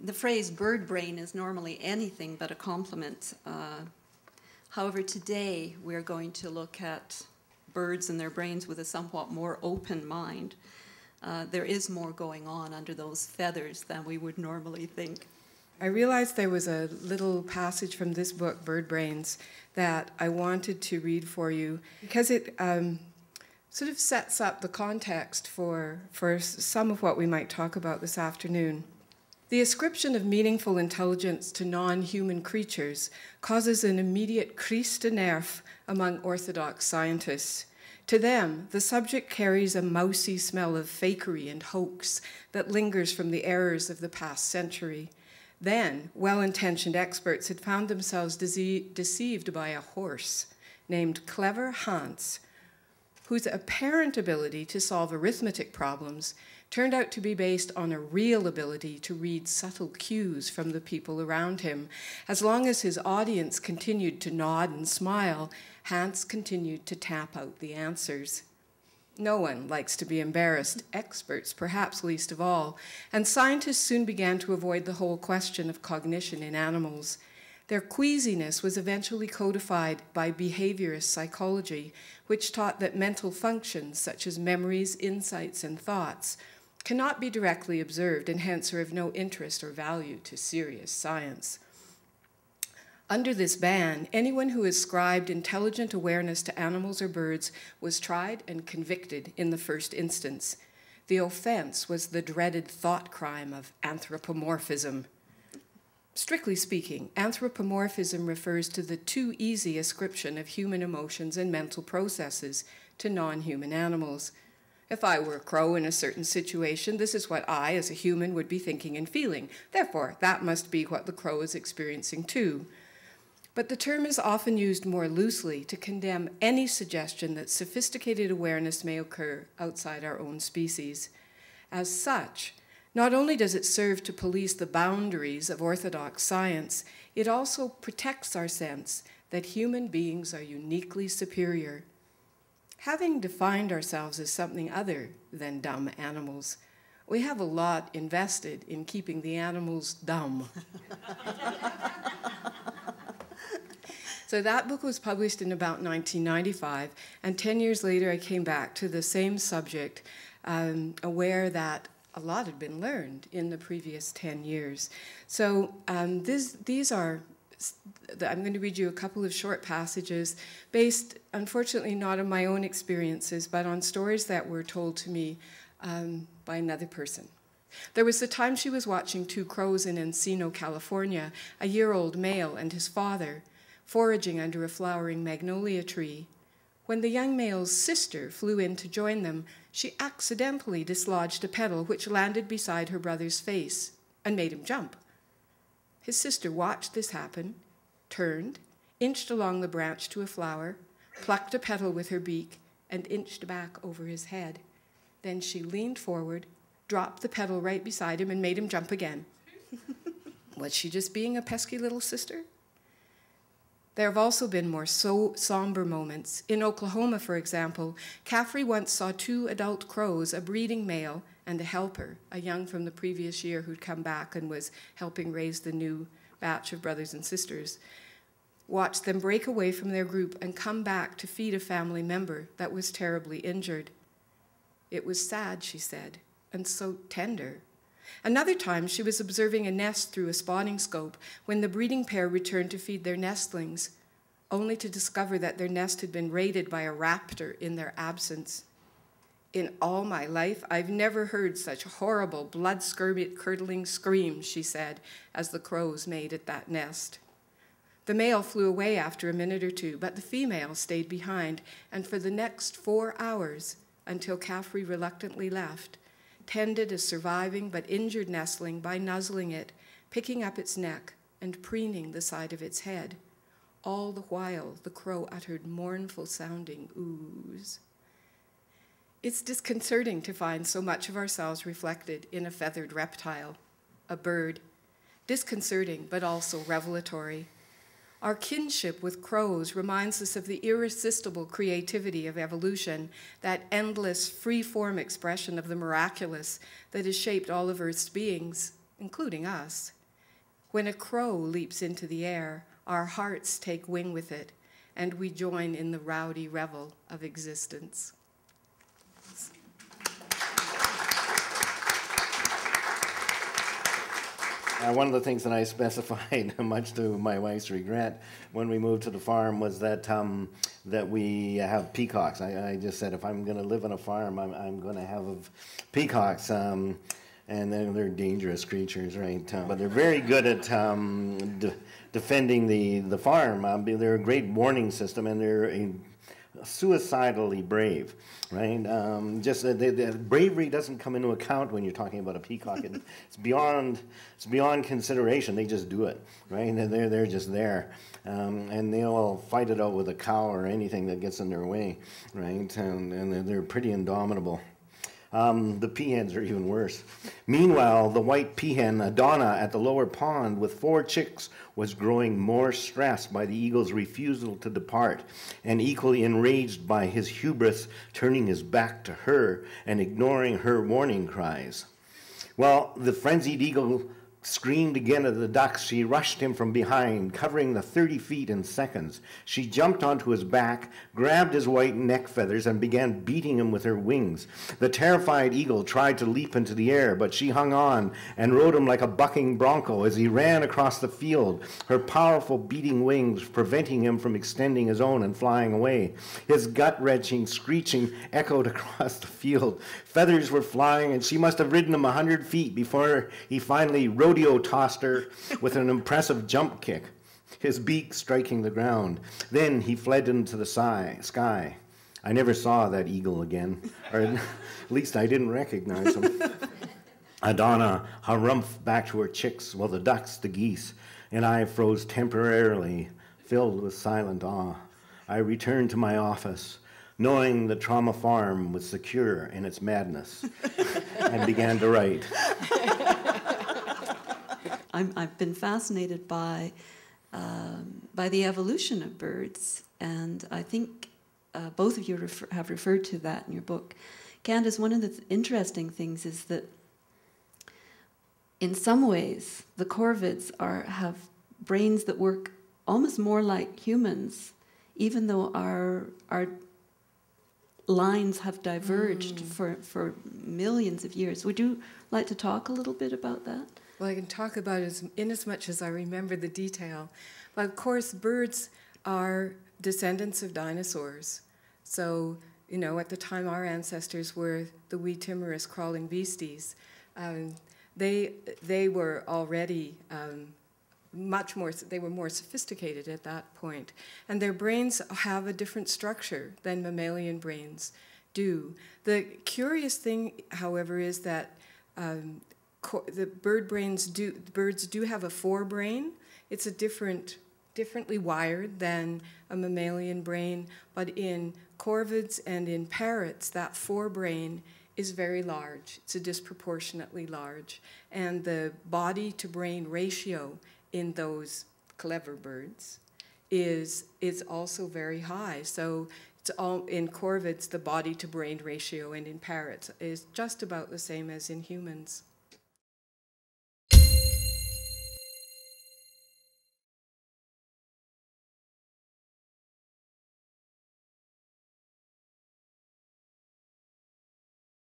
The phrase bird brain is normally anything but a compliment. However, today we're going to look at birds and their brains with a somewhat more open mind. There is more going on under those feathers than we would normally think. I realized there was a little passage from this book, Bird Brains, that I wanted to read for you because it sort of sets up the context for some of what we might talk about this afternoon. The ascription of meaningful intelligence to non-human creatures causes an immediate crise de nerfs among orthodox scientists. To them, the subject carries a mousy smell of fakery and hoax that lingers from the errors of the past century. Then, well-intentioned experts had found themselves deceived by a horse named Clever Hans, whose apparent ability to solve arithmetic problems turned out to be based on a real ability to read subtle cues from the people around him. As long as his audience continued to nod and smile, Hans continued to tap out the answers. No one likes to be embarrassed, experts perhaps least of all, and scientists soon began to avoid the whole question of cognition in animals. Their queasiness was eventually codified by behaviorist psychology, which taught that mental functions such as memories, insights, and thoughts cannot be directly observed and hence are of no interest or value to serious science. Under this ban, anyone who ascribed intelligent awareness to animals or birds was tried and convicted in the first instance. The offense was the dreaded thought crime of anthropomorphism. Strictly speaking, anthropomorphism refers to the too easy ascription of human emotions and mental processes to non-human animals. If I were a crow in a certain situation, this is what I, as a human, would be thinking and feeling. Therefore, that must be what the crow is experiencing too. But the term is often used more loosely to condemn any suggestion that sophisticated awareness may occur outside our own species. As such, not only does it serve to police the boundaries of orthodox science, it also protects our sense that human beings are uniquely superior. Having defined ourselves as something other than dumb animals, we have a lot invested in keeping the animals dumb. So that book was published in about 1995, and 10 years later I came back to the same subject, aware that a lot had been learned in the previous 10 years. So these are, I'm going to read you a couple of short passages based, unfortunately, not on my own experiences, but on stories that were told to me by another person. There was the time she was watching two crows in Encino, California, a year-old male and his father, foraging under a flowering magnolia tree. When the young male's sister flew in to join them, she accidentally dislodged a petal which landed beside her brother's face and made him jump. His sister watched this happen, turned, inched along the branch to a flower, plucked a petal with her beak, and inched back over his head. Then she leaned forward, dropped the petal right beside him, and made him jump again. Was she just being a pesky little sister? There have also been more somber moments. In Oklahoma, for example, Caffrey once saw two adult crows, a breeding male and a helper, a young from the previous year who'd come back and was helping raise the new batch of brothers and sisters, watched them break away from their group and come back to feed a family member that was terribly injured. It was sad, she said, and so tender. Another time, she was observing a nest through a spotting scope when the breeding pair returned to feed their nestlings, only to discover that their nest had been raided by a raptor in their absence. In all my life, I've never heard such horrible, blood-curdling screams, she said, as the crows made at that nest. The male flew away after a minute or two, but the female stayed behind, and for the next 4 hours, until Caffrey reluctantly left, tended a surviving but injured nestling by nuzzling it, picking up its neck, and preening the side of its head. All the while, the crow uttered mournful-sounding oohs. It's disconcerting to find so much of ourselves reflected in a feathered reptile, a bird. Disconcerting, but also revelatory. Our kinship with crows reminds us of the irresistible creativity of evolution, that endless, free-form expression of the miraculous that has shaped all of Earth's beings, including us. When a crow leaps into the air, our hearts take wing with it, and we join in the rowdy revel of existence. One of the things that I specified, much to my wife's regret, when we moved to the farm was that that we have peacocks. I just said, if I'm going to live on a farm, I'm going to have peacocks. And they're dangerous creatures, right? But they're very good at defending the farm. They're a great warning system, and they're suicidally brave, right? The bravery doesn't come into account when you're talking about a peacock. It's beyond consideration. They just do it, right? And they're just there, and they'll fight it out with a cow or anything that gets in their way, right? And they're pretty indomitable. The peahens are even worse. Meanwhile, the white peahen, Adana, at the lower pond with 4 chicks, was growing more stressed by the eagle's refusal to depart, and equally enraged by his hubris, turning his back to her and ignoring her warning cries. Well, the frenzied eagle screamed again at the ducks. She rushed him from behind, covering the 30 feet in seconds. She jumped onto his back, grabbed his white neck feathers, and began beating him with her wings. The terrified eagle tried to leap into the air, but she hung on and rode him like a bucking bronco as he ran across the field, her powerful beating wings preventing him from extending his own and flying away. His gut-wrenching screeching echoed across the field. Feathers were flying, and she must have ridden him 100 feet before he finally rodeo-tossed her with an impressive jump kick, his beak striking the ground. Then he fled into the sky. I never saw that eagle again, or at least I didn't recognize him. Adana harumphed back to her chicks, while the ducks, the geese, and I froze temporarily, filled with silent awe. I returned to my office, knowing the Trauma Farm was secure in its madness, and began to write. I've been fascinated by the evolution of birds, and I think both of you have referred to that in your book. Candace, one of the interesting things is that in some ways the corvids have brains that work almost more like humans, even though our lines have diverged for millions of years. Would you like to talk a little bit about that? Well, I can talk about it in as much as I remember the detail. But of course, birds are descendants of dinosaurs. So, you know, at the time our ancestors were the wee timorous crawling beasties, they were already they were more sophisticated at that point. And their brains have a different structure than mammalian brains do. The curious thing, however, is that the birds do have a forebrain. It's differently wired than a mammalian brain, but in corvids and in parrots, that forebrain is very large. It's a disproportionately large. And the body-to-brain ratio in those clever birds is also very high. So it's all in corvids, the body-to-brain ratio, and in parrots is just about the same as in humans.